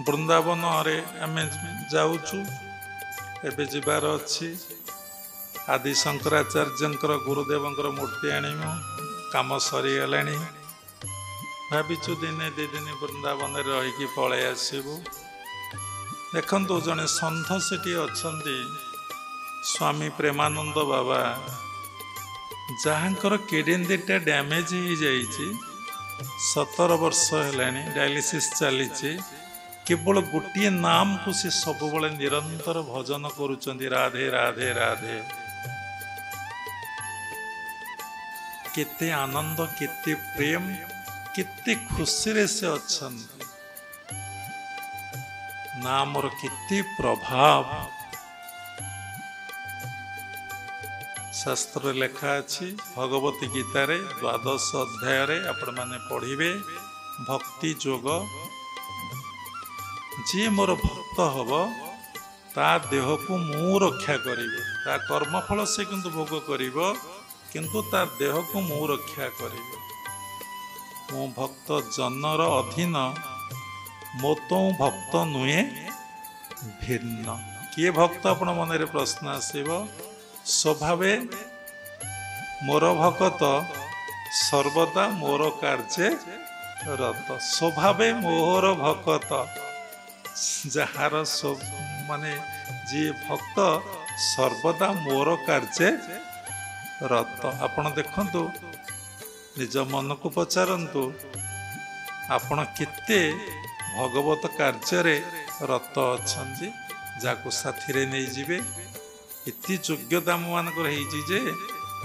ବୃନ୍ଦାବନ रे ଆମେ ଯାଉଛୁ। ଏବେ ଯିବାର ଅଛି। ଆଦି ଶଙ୍କରାଚାର୍ଯ୍ୟଙ୍କର ଗୁରୁଦେବଙ୍କର ମୂର୍ତ୍ତି ଆଣିବୁ। କାମ ସରିଗଲାଣି। ଭାବିଛୁ ଦିନେ ଦୁଇ ଦିନ ବୃନ୍ଦାବନରେ ରହିକି ପଳେଇ ଆସିବୁ। ଦେଖନ୍ତୁ ଜଣେ ସନ୍ଥ ସେଠି ଅଛନ୍ତି, ସ୍ୱାମୀ ପ୍ରେମାନନ୍ଦ ବାବା, ଯାହାଙ୍କର କିଡନୀ ଦୁଇଟା ଡ୍ୟାମେଜ୍ ହେଇଯାଇଛି। 17 ବର୍ଷ ହେଲାଣି ଡାୟାଲିସିସ୍ ଚାଲିଛି। କେବଳ ଗୋଟିଏ ନାମକୁ ସେ ସବୁବେଳେ ନିରନ୍ତର ଭଜନ କରୁଛନ୍ତି, ରାଧେ ରାଧେ ରାଧେ। କେତେ ଆନନ୍ଦ, କେତେ ପ୍ରେମ, କେତେ ଖୁସିରେ ସେ ଅଛନ୍ତି। ନାମର କେତେ ପ୍ରଭାବ। ଶାସ୍ତ୍ରରେ ଲେଖା ଅଛି, ଭଗବତୀ ଗୀତାରେ ଦ୍ୱାଦଶ ଅଧ୍ୟାୟରେ ଆପଣମାନେ ପଢ଼ିବେ, ଭକ୍ତି ଯୋଗ। ଯିଏ ମୋର ଭକ୍ତ ହବ ତା ଦେହକୁ ମୁଁ ରକ୍ଷା କରିବି। ତା କର୍ମଫଳ ସେ କିନ୍ତୁ ଭୋଗ କରିବ, କିନ୍ତୁ ତା ଦେହକୁ ମୁଁ ରକ୍ଷା କରିବି। ମୁଁ ଭକ୍ତ ଜନର ଅଧୀନ, ମୋ ତ ଭକ୍ତ ନୁହେଁ ଭିନ୍ନ। କିଏ ଭକ୍ତ? ଆପଣ ମନରେ ପ୍ରଶ୍ନ ଆସିବ। ସ୍ୱଭାବେ ମୋର ଭକତ, ସର୍ବଦା ମୋର କାର୍ଯ୍ୟ ରତ। ସ୍ୱଭାବେ ମୋର ଭକତ, ଯାହାର ମାନେ ଯିଏ ଭକ୍ତ ସର୍ବଦା ମୋର କାର୍ଯ୍ୟ ରତ। ଆପଣ ଦେଖନ୍ତୁ, ନିଜ ମନକୁ ପଚାରନ୍ତୁ, ଆପଣ କେତେ ଭଗବତ କାର୍ଯ୍ୟରେ ରତ ଅଛନ୍ତି, ଯାହାକୁ ସାଥିରେ ନେଇଯିବେ। ଏତେ ଯୋଗ୍ୟତା ଆମମାନଙ୍କର ହେଇଛି ଯେ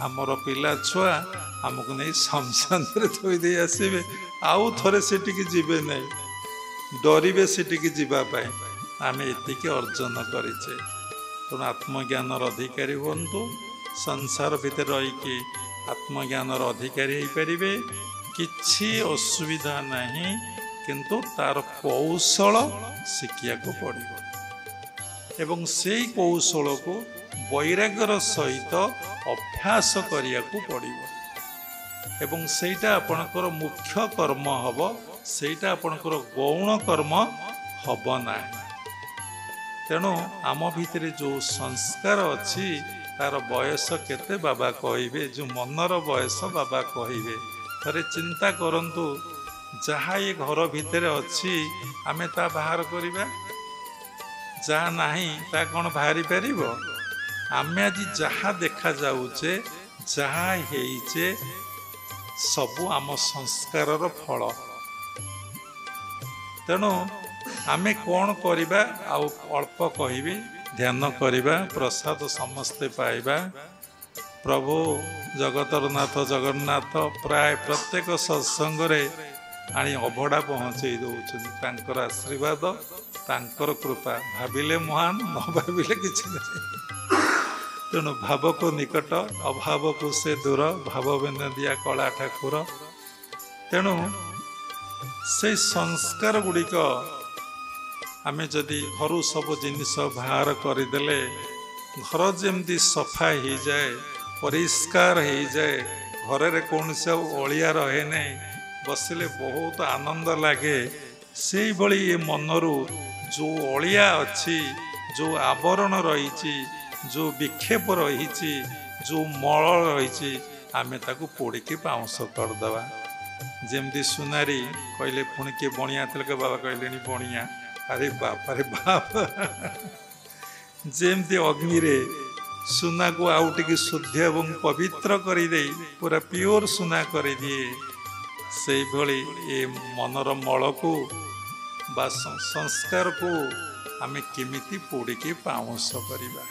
ଆମର ପିଲା ଛୁଆ ଆମକୁ ନେଇ ଶମଶାନରେ ଥୋଇ ଦେଇ ଆସିବେ, ଆଉ ଥରେ ସେଠିକି ଯିବେ ନାହିଁ, ଡରିବେ ସେଠିକି ଯିବା ପାଇଁ। ଆମେ ଏତିକି ଅର୍ଜନ କରିଛେ। ତେଣୁ ଆତ୍ମଜ୍ଞାନର ଅଧିକାରୀ ହୁଅନ୍ତୁ। ସଂସାର ଭିତରେ ରହିକି ଆତ୍ମଜ୍ଞାନର ଅଧିକାରୀ ହେଇପାରିବେ। କିଛି ଅସୁବିଧା ନାହିଁ, କିନ୍ତୁ ତାର କୌଶଳ ଶିଖିବାକୁ ପଡ଼ିବ ଏବଂ ସେଇ କୌଶଳକୁ ବୈରାଗ୍ୟର ସହିତ ଅଭ୍ୟାସ କରିବାକୁ ପଡ଼ିବ ଏବଂ ସେଇଟା ଆପଣଙ୍କର ମୁଖ୍ୟ କର୍ମ ହେବ। ସେଇଟା ଆପଣଙ୍କର ଗୌଣ କର୍ମ ହେବ ନାହିଁ। ତେଣୁ ଆମ ଭିତରେ ଯେଉଁ ସଂସ୍କାର ଅଛି ତାର ବୟସ କେତେ ବାବା କହିବେ, ଯେଉଁ ମନର ବୟସ ବାବା କହିବେ। ଥରେ ଚିନ୍ତା କରନ୍ତୁ, ଯାହା ଏ ଘର ଭିତରେ ଅଛି ଆମେ ତା ବାହାର କରିବା, ଯାହା ନାହିଁ ତା କ'ଣ ବାହାରି ପାରିବ? ଆମେ ଆଜି ଯାହା ଦେଖାଯାଉଛେ, ଯାହା ହେଇଛେ, ସବୁ ଆମ ସଂସ୍କାରର ଫଳ। ତେଣୁ ଆମେ କ'ଣ କରିବା? ଆଉ ଅଳ୍ପ କହିବି। ଧ୍ୟାନ କରିବା, ପ୍ରସାଦ ସମସ୍ତେ ପାଇବା। ପ୍ରଭୁ ଜଗତର ନାଥ ଜଗନ୍ନାଥ ପ୍ରାୟ ପ୍ରତ୍ୟେକ ସତ୍ସଙ୍ଗରେ ଆଣି ଅଭଡ଼ା ପହଞ୍ଚେଇ ଦେଉଛନ୍ତି। ତାଙ୍କର ଆଶୀର୍ବାଦ, ତାଙ୍କର କୃପା। ଭାବିଲେ ମହାନ, ନ ଭାବିଲେ କିଛି ନାହିଁ। ତେଣୁ ଭାବକୁ ନିକଟ, ଅଭାବକୁ ସେ ଦୂର, ଭାବ ବିନୋଦିଆ କଳା ଠାକୁର। ତେଣୁ ସେଇ ସଂସ୍କାର ଗୁଡ଼ିକ ଆମେ ଯଦି ଘରୁ ସବୁ ଜିନିଷ ବାହାର କରିଦେଲେ, ଘର ଯେମିତି ସଫା ହେଇଯାଏ, ପରିଷ୍କାର ହେଇଯାଏ, ଘରରେ କୌଣସି ଆଉ ଅଳିଆ ରହେ ନାହିଁ, ବସିଲେ ବହୁତ ଆନନ୍ଦ ଲାଗେ। ସେଇଭଳି ଏ ମନରୁ ଯେଉଁ ଅଳିଆ ଅଛି, ଯେଉଁ ଆବରଣ ରହିଛି, ଯେଉଁ ବିକ୍ଷେପ ରହିଛି, ଯେଉଁ ମଳ ରହିଛି, ଆମେ ତାକୁ ପୋଡ଼ିକି ପାଉଁଶ କରିଦେବା। ଯେମିତି ସୁନାରୀ କହିଲେ, ପୁଣି କିଏ ବଣିଆ ଥିଲେ, ବାବା କହିଲେଣି ବଣିଆ। ଆରେ ବାପାରେ ବାପ, ଯେମିତି ଅଗ୍ନିରେ ସୁନାକୁ ଆଉ ଟିକେ ଶୁଦ୍ଧ ଏବଂ ପବିତ୍ର କରିଦେଇ ପୁରା ପିଓର ସୁନା କରିଦିଏ, ସେଇଭଳି ଏ ମନର ମଳକୁ ବା ସଂସ୍କାରକୁ ଆମେ କେମିତି ପୋଡ଼ିକି ପାଉଁଶ କରିବା।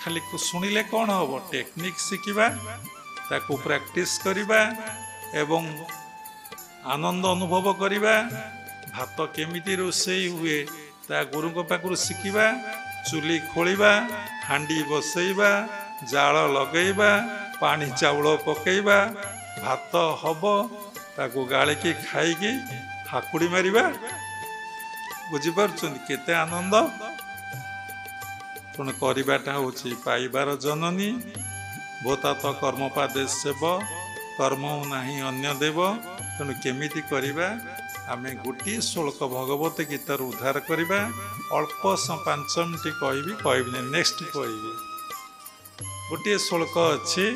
ଖାଲି ଶୁଣିଲେ କ'ଣ ହେବ? ଟେକ୍ନିକ୍ ଶିଖିବା, ତାକୁ ପ୍ରାକ୍ଟିସ୍ କରିବା ଏବଂ ଆନନ୍ଦ ଅନୁଭବ କରିବା। ଭାତ କେମିତି ରୋଷେଇ ହୁଏ ତା ଗୁରୁଙ୍କ ପାଖରୁ ଶିଖିବା। ଚୁଲି ଖୋଳିବା, ହାଣ୍ଡି ବସେଇବା, ଜାଳ ଲଗେଇବା, ପାଣି ଚାଉଳ ପକେଇବା, ଭାତ ହବ, ତାକୁ ଗାଳିକି ଖାଇକି ହାକୁଡ଼ି ମାରିବା। ବୁଝିପାରୁଛନ୍ତି କେତେ ଆନନ୍ଦ? ତେଣୁ କରିବାଟା ହେଉଛି ପାଇବାର ଜନନୀ। ଭୂତାତ କର୍ମପାଦେ ସେବ, କର୍ମ ନାହିଁ ଅନ୍ୟ ଦେବ। ତେଣୁ କେମିତି କରିବା? आमे गोटे श्लोक भगवत गीतार उद्धार करवा। अल्प 5 मिनिट कहबी नेक्स्ट कहबी। गोटे श्लोक अच्छी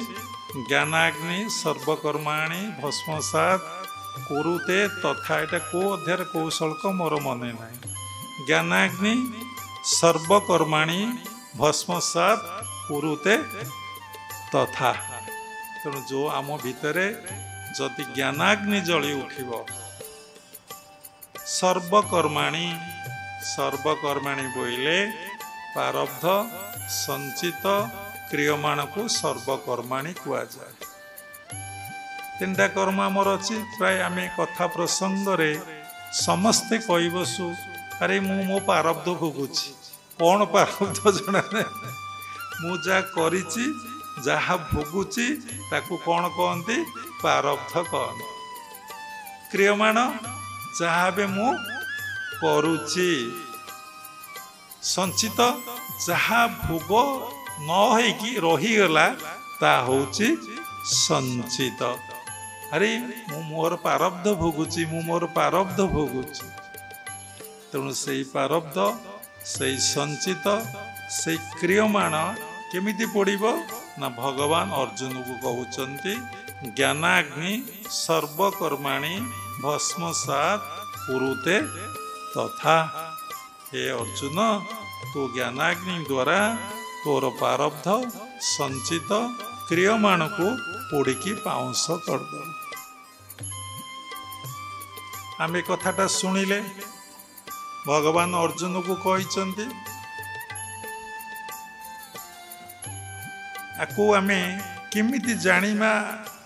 ज्ञानाग्नि सर्वकर्माणि भस्मसात कुरुते तथा। एटा को अध्याय को श्लोक मोर मने ना। ज्ञानाग्नि सर्वकर्माणि भस्मसात कुरुते तथा। तेणु जो आम भितरे जदि ज्ञानाग्नि जली उठिब सर्वकर्माणि सर्वकर्माणि बोइले प्रारब्ध संचित क्रियमाण को सर्वकर्माणि कुआ जाए। 3टा कर्म आमर अच्छी प्राय आम कथा प्रसंग रे समस्ते कही बसु अरे मो प्रारब्ध भोगुची। कौन प्रारब्ध जना मु जा करिची जहा भोगुची ताकू कौन कहती प्रारब्ध कहती। क्रियमाण जहा बे मु करुची। संचित जहा भोग न होइकी रहीगला ता होची संचित। अरे मु मोर प्रारब्ध भोगुची मु मोर प्रारब्ध भोगुची। तेणु से प्रारब्ध से संचित से क्रियमाण केमिति पड़िबो ना भगवान अर्जुन को कहउचंती ज्ञानाग्नि सर्वकर्माणि भस्मसात कुरुते तथा। हे अर्जुन तू ज्ञानाग्नि द्वारा तोर प्रारब्ध संचित क्रियमाण को पोड़िकी पाउंस करद। आमे कथाटा सुनिले भगवान अर्जुन को कहते आकु आमे केमिति जानिमा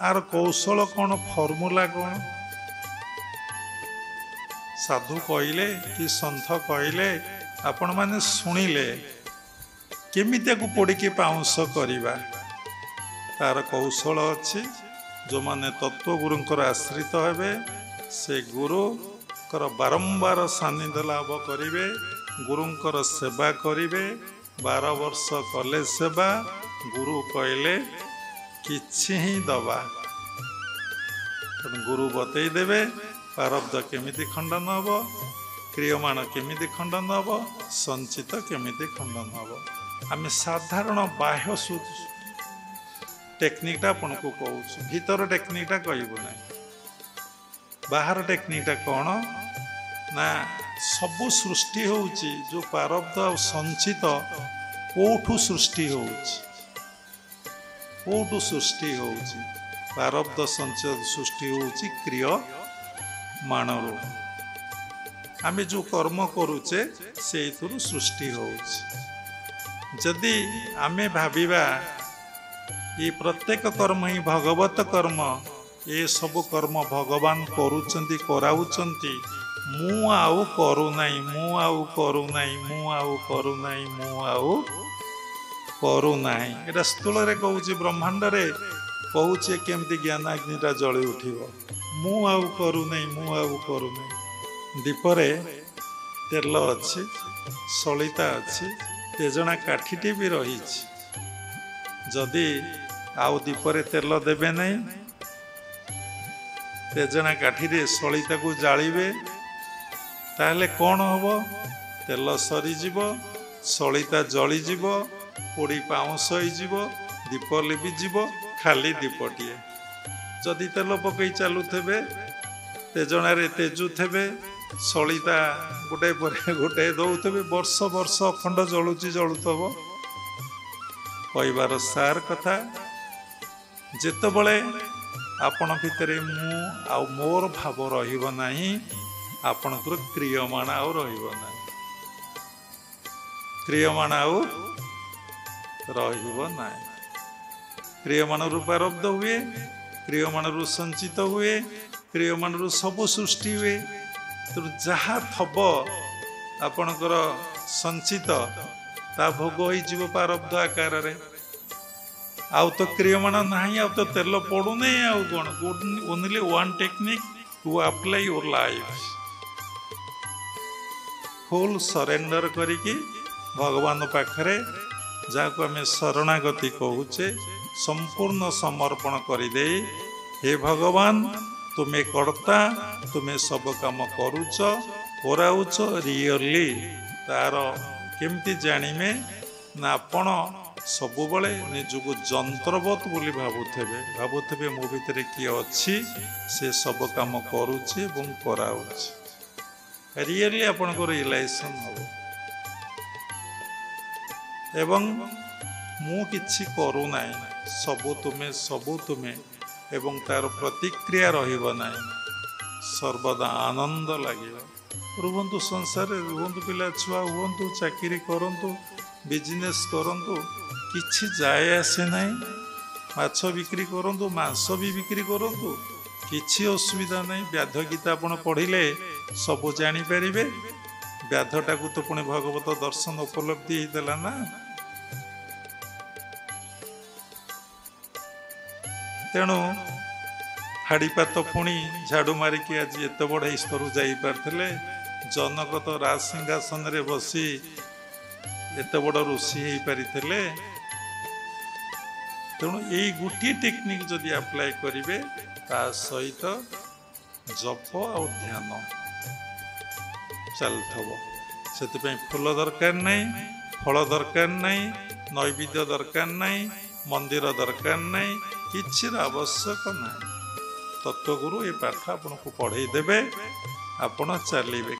आर कौशल कौन फॉर्मूला कौन। साधु कहले कि संथ कहले आपण माने सुनिले केमिति को पोड़िकी पाउंस करिबा तार कौशल अच्छी। जो माने तत्व गुरुंकर आश्रित हेबे से गुरु कर बारंबार सानिध्य लाभ करिवे। गुरुंकर सेवा करिवे। 12 वर्ष कले सेवा गुरु कहले किछि ही दबा। गुरु बतई देवे प्रारब्ध केमिति खंडन हब क्रियमाण केमिति खंडन हब संचित केमिति खंडन हब। आम साधारण बाह्य टेक्निकटा आपन को कहूँ भीतर टेक्निकटा कहबू ना। बाहर टेक्निकटा कौन ना सबु सृष्टि होउची जो प्रारब्ध और संचित कोठू सृष्टि होउची कोठू सृष्टि होउची। प्रारब्ध संचित सृष्टि होउची क्रिय मानरो। आम जो कर्म करुचे से सृष्टि होउची। जदि आमे भाविबा ये प्रत्येक कर्म ही भगवत कर्म ये सब कर्म भगवान करुचंती कराउचंती मु आउ करू नाही मु आउ करू नाही मु आउ करू नाही मु आउ करू नाही। एटा स्थूल रे कहूची ब्रह्मांड रे कहूची केमती ज्ञानाग्निटा जଳି उठिबो। मु आउ करू नाही मु आउ करू नाही। दीपरे तेल अच्छी सलिता अच्छी तेजना काठीटी भी रही। जदि आउ दीपरे तेल देबे नहीं तेजना काठी रे सलिता को जालिबे ताहले कौन हब तेल सरीजीव सलिता जलीजीव पोड़ी पाउंस होइजीव दीप लिभिजीव खाली दीपटिए। जदि तेल पकई चलुथेबे तेजनारे तेजु थेबे सलिता गोटे पर गोटे दौथेबे वर्ष वर्ष अखंड जलुची जलुथब। कहबार सार कथा जेतबले आपण भितरे मु आ मोर भाव रहिबो नाही आपणकर क्रियमाण आउ रहिबो नाही क्रियमाण आउ रहिबो नाही। क्रियमाण रु प्रारब्ध हुए क्रियमाण रु संचित हुए क्रियमाण रु सब सृष्टि हुए। तो जहा थब आपणकर संचित ता भोग होई जीव प्रारब्ध आकार रे। आउ तो क्रियमाण नहीं आउ तो तेल पड़ू नहीं आउ कौन only one technique to apply your life. Full surrender करिकी भगवान पाखरे जहाँ को आम शरणागति कहूचे संपूर्ण समर्पण कर दे हे भगवान ତୁମେ କର୍ତ୍ତା, ତୁମେ ସବୁ କାମ କରୁଛ, କରାଉଛ ରିଅଲି। ତାର କେମିତି ଜାଣିବେ ନା ଆପଣ ସବୁବେଳେ ନିଜକୁ ଯନ୍ତ୍ରବତ ବୋଲି ଭାବୁଥିବେ ମୋ ଭିତରେ କିଏ ଅଛି, ସେ ସବୁ କାମ କରୁଛି ଏବଂ କରାଉଛି। ରିଅଲି ଆପଣଙ୍କର ରିଏଲାଇଜେସନ୍ ହେବ। ଏବଂ ମୁଁ କିଛି କରୁନାହିଁ, ସବୁ ତୁମେ ଏବଂ ତାର ପ୍ରତିକ୍ରିୟା ରହିବ ନାହିଁ, ସର୍ବଦା ଆନନ୍ଦ ଲାଗିବ। ରୁହନ୍ତୁ ସଂସାରରେ, ରୁହନ୍ତୁ ପିଲା ଛୁଆ ହୁଅନ୍ତୁ, ଚାକିରି କରନ୍ତୁ, ବିଜନେସ୍ କରନ୍ତୁ, କିଛି ଯାଏ ଆସେ ନାହିଁ। ମାଛ ବିକ୍ରି କରନ୍ତୁ, ମାଂସ ବି ବିକ୍ରି କରନ୍ତୁ, କିଛି ଅସୁବିଧା ନାହିଁ। ବ୍ୟାଧ ଗୀତା ଆପଣ ପଢ଼ିଲେ ସବୁ ଜାଣିପାରିବେ। ବ୍ୟାଧଟାକୁ ତ ପୁଣି ଭଗବତ ଦର୍ଶନ ଉପଲବ୍ଧି ହେଇଥିଲା ନା। ତେଣୁ ହାଡ଼ିପାତ ପୁଣି ଝାଡ଼ୁ ମାରିକି ଆଜି ଏତେ ବଡ଼ ସ୍ତରକୁ ଯାଇପାରିଥିଲେ। ଜନକ ତ ରାଜ ସିଂହାସନରେ ବସି ଏତେ ବଡ଼ ଋଷି ହେଇପାରିଥିଲେ। ତେଣୁ ଏଇ ଗୋଟିଏ ଟେକ୍ନିକ୍ ଯଦି ଆପ୍ଲାଏ କରିବେ, ତା ସହିତ ଜପ ଆଉ ଧ୍ୟାନ ଚାଲିଥିବ। ସେଥିପାଇଁ ଫୁଲ ଦରକାର ନାହିଁ, ଫଳ ଦରକାର ନାହିଁ, ନୈବେଦ୍ୟ ଦରକାର ନାହିଁ, ମନ୍ଦିର ଦରକାର ନାହିଁ, କିଛିର ଆବଶ୍ୟକ ନାହିଁ। ତତ୍ତ୍ୱଗୁରୁ ଏ ପାଠ ଆପଣଙ୍କୁ ପଢ଼େଇ ଦେବେ, ଆପଣ ଚାଲିବେ।